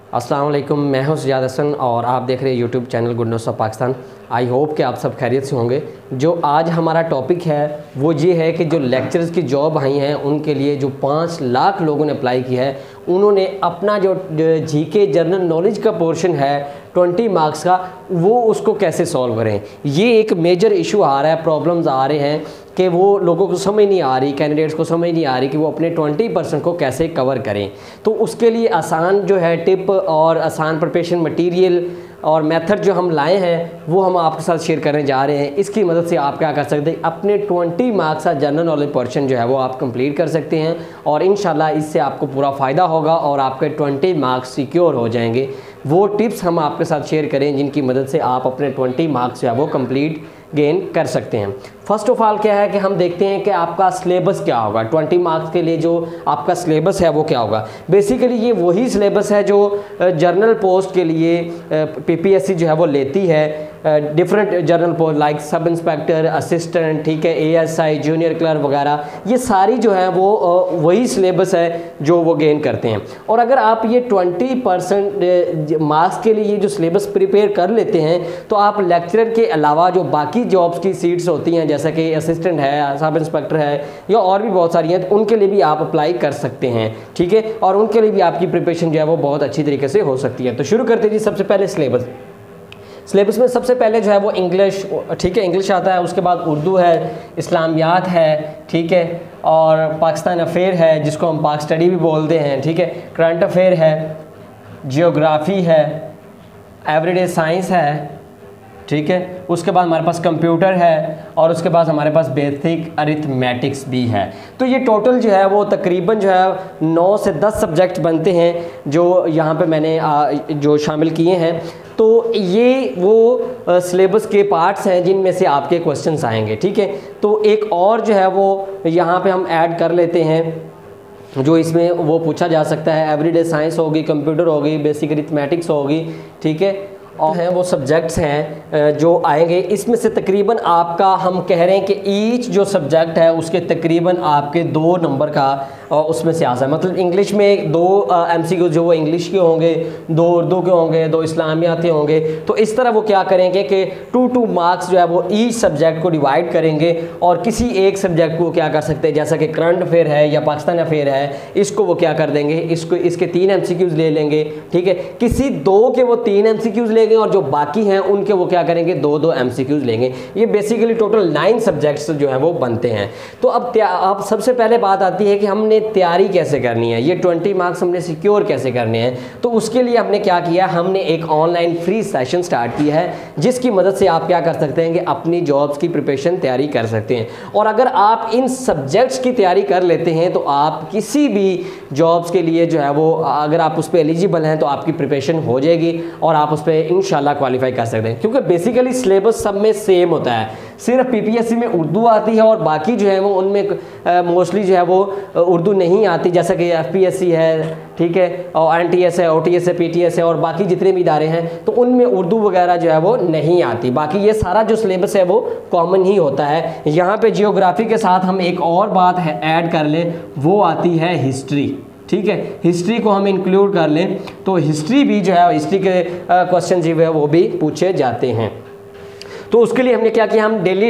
अस्सलाम वालेकुम, मैं हूं सजाद हसन और आप देख रहे हैं YouTube channel good news of Pakistan. I hope कि आप सब खैरियत से होंगे। जो आज हमारा टॉपिक है वो ये है कि जो लेक्चरर्स की जॉब आई हैं उनके लिए जो 5 लाख लोगों ने अप्लाई किया है, उन्होंने अपना जो जीके जनरल नॉलेज का पोर्शन है 20 मार्क्स का, वो उसको कैसे सॉल्व करें। ये एक मेजर इशू आ रहा है, प्रॉब्लम्स आ रहे हैं कि वो लोगों को समझ नहीं आ रही, कैंडिडेट्स को समझ नहीं आ रही कि वो अपने 20% को कैसे कवर करें। तो उसके लिए आसान जो है टिप और आसान प्रिपरेशन मटेरियल और मेथड जो हम लाए हैं वो हम आपके साथ शेयर करने जा रहे हैं। इसकी मदद से आप क्या कर सकते हैं, अपने 20 मार्क्स का जनरल नॉलेज पोर्शन जो है वो आप कंप्लीट कर सकते हैं और इंशाल्लाह इससे आपको पूरा फ़ायदा होगा और आपके 20 मार्क्स सिक्योर हो जाएंगे। वो टिप्स हम आपके साथ शेयर करें जिनकी मदद से आप अपने 20 मार्क्स जो है वो कंप्लीट गेन कर सकते हैं। फर्स्ट ऑफ ऑल क्या है कि हम देखते हैं कि आपका सिलेबस क्या होगा। 20 मार्क्स के लिए जो आपका सिलेबस है वो क्या होगा। बेसिकली ये वही सिलेबस है जो जर्नल पोस्ट के लिए पीपीएससी जो है वो लेती है। Different journal post like sub inspector, assistant, ठीक है, एएसआई, जूनियर क्लर्क वगैरह, ये सारी जो है वो वही सिलेबस है जो वो गेन करते हैं। और अगर आप ये 20% मार्क्स के लिए ये जो सिलेबस प्रिपेयर कर लेते हैं तो आप लेक्चरर के अलावा जो बाकी जॉब्स की सीट्स होती हैं जैसा कि असिस्टेंट है, सब इंस्पेक्टर है या और भी बहुत सारी हैं, तो उनके लिए भी आप अप्लाई कर सकते हैं, ठीक है। और उनके लिए भी आपकी प्रिपरेशन जो है वो बहुत अच्छी तरीके से हो सकती है। तो शुरू करते हैं जी। सबसे पहले सिलेबस में सबसे पहले जो है वो इंग्लिश, ठीक है, इंग्लिश आता है। उसके बाद उर्दू है, इस्लामियात है, ठीक है, और पाकिस्तान अफेयर है जिसको हम पाक स्टडी भी बोलते हैं, ठीक है, करंट अफेयर है, जियोग्राफी है, एवरीडे साइंस है, ठीक है। उसके बाद हमारे पास कंप्यूटर है और उसके बाद हमारे पास बेसिक अरिथमेटिक्स भी है। तो ये टोटल जो है वो तकरीबन जो है 9 से 10 सब्जेक्ट बनते हैं जो यहाँ पे मैंने जो शामिल किए हैं। तो ये वो सिलेबस के पार्ट्स हैं जिनमें से आपके क्वेश्चंस आएंगे, ठीक है। तो एक और जो है वो यहाँ पे हम ऐड कर लेते हैं जो इसमें वो पूछा जा सकता है। एवरीडे साइंस होगी, कंप्यूटर होगी, बेसिक अरिथमेटिक्स होगी, ठीक है, और हैं वो सब्जेक्ट्स हैं जो आएंगे। इसमें से तकरीबन आपका हम कह रहे हैं कि ईच जो सब्जेक्ट है उसके तकरीबन आपके 2 नंबर का उसमें से आ जाए। मतलब इंग्लिश में 2 MCQ जो वो इंग्लिश के होंगे, 2 उर्दू के होंगे, 2 इस्लामियात के होंगे। तो इस तरह वो क्या करेंगे कि 2-2 मार्क्स जो है वो ईच सब्जेक्ट को डिवाइड करेंगे और किसी एक सब्जेक्ट को क्या कर सकते हैं, जैसा कि करंट अफेयर है या पाकिस्तान अफेयर है, इसको वो क्या कर देंगे, इसके 3 MCQs ले लेंगे, ठीक है। किसी 2 के वो 3 MCQs लेंगे और जो बाकी हैं उनके वो क्या करेंगे, 2-2 MCQs लेंगे। ये बेसिकली टोटल 9 सब्जेक्ट्स जो हैं वो बनते हैं। तो अब सबसे पहले बात आती है कि हमने तैयारी कैसे करनी है, ये 20 मार्क्स हमने सिक्योर कैसे करने हैं। तो उसके लिए हमने क्या किया, हमने एक ऑनलाइन फ्री सेशन स्टार्ट किया है जिसकी मदद से आप क्या कर सकते हैं कि अपनी जॉब्स की प्रिपरेशन तैयारी कर सकते हैं। और अगर आप इन सब्जेक्ट्स की तैयारी कर लेते हैं तो आप किसी भी जॉब्स के लिए जो है वो, अगर आप उस पर एलिजिबल हैं तो आपकी प्रिपरेशन हो जाएगी और आप उस पर इंशाल्लाह क्वालिफाई कर सकते हैं। क्योंकि बेसिकली सिलेबस सब में सेम होता है, सिर्फ पीपीएससी में उर्दू आती है और बाकी जो है वो उनमें मोस्टली जो है वो उर्दू नहीं आती, जैसा कि एफपीएससी है, ठीक है, और एनटीएस है, ओटीएस है, पीटीएस है और बाकी जितने भी इदारे हैं तो उनमें उर्दू वगैरह जो है वो नहीं आती। बाकी ये सारा जो सिलेबस है वो कॉमन ही होता है। यहाँ पे जियोग्राफी के साथ हम एक और बात है ऐड कर लें, वो आती है हिस्ट्री, ठीक है। हिस्ट्री को हम इंक्लूड कर लें तो हिस्ट्री भी जो है, हिस्ट्री के क्वेश्चन जो है वो भी पूछे जाते हैं। तो उसके लिए हमने क्या किया, हम डेली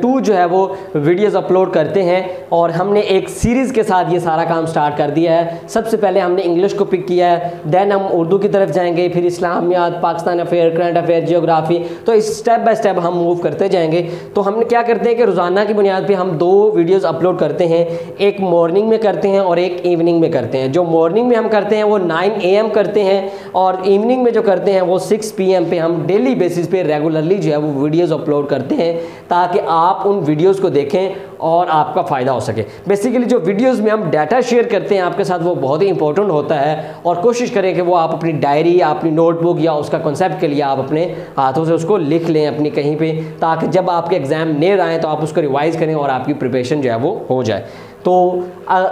2 जो है वो वीडियोस अपलोड करते हैं और हमने एक सीरीज़ के साथ ये सारा काम स्टार्ट कर दिया है। सबसे पहले हमने इंग्लिश को पिक किया है, देन हम उर्दू की तरफ जाएंगे, फिर Islamiat, Pakistan affair, current affair, geography. तो इस स्टेप बाय स्टेप हम मूव करते जाएंगे। तो हमने क्या करते हैं कि रोज़ाना की बुनियाद पर हम 2 वीडियोज़ अपलोड करते हैं, एक मॉर्निंग में करते हैं और एक इवनिंग में करते हैं। जो मॉर्निंग में हम करते हैं वो 9 AM करते हैं और इवनिंग में जो करते हैं वो 6 PM पे हम डेली बेसिस पे रेगुलरली जो है वो वीडियोज़ अपलोड करते हैं ताकि आप उन वीडियोस को देखें और आपका फ़ायदा हो सके। बेसिकली जो वीडियोस में हम डाटा शेयर करते हैं आपके साथ वो बहुत ही इंपॉर्टेंट होता है और कोशिश करें कि वो आप अपनी डायरी, अपनी नोटबुक या उसका कॉन्सेप्ट के लिए आप अपने हाथों से उसको लिख लें अपनी कहीं पे, ताकि जब आपके एग्ज़ाम नियर आएँ तो आप उसको रिवाइज़ करें और आपकी प्रिपरेशन जो है वो हो जाए। तो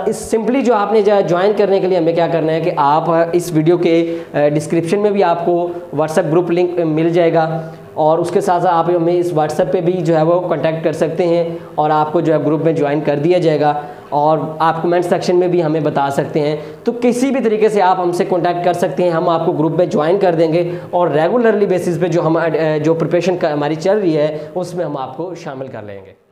इस सिंपली जो आपने ज्वाइन करने के लिए हमें क्या करना है कि आप इस वीडियो के डिस्क्रिप्शन में भी आपको व्हाट्सएप ग्रुप लिंक मिल जाएगा और उसके साथ साथ आप हमें इस व्हाट्सएप पे भी जो है वो कांटेक्ट कर सकते हैं और आपको जो है ग्रुप में ज्वाइन कर दिया जाएगा। और आप कमेंट सेक्शन में भी हमें बता सकते हैं, तो किसी भी तरीके से आप हमसे कांटेक्ट कर सकते हैं, हम आपको ग्रुप में ज्वाइन कर देंगे और रेगुलरली बेसिस पे जो प्रिपरेशन हमारी चल रही है उसमें हम आपको शामिल कर लेंगे।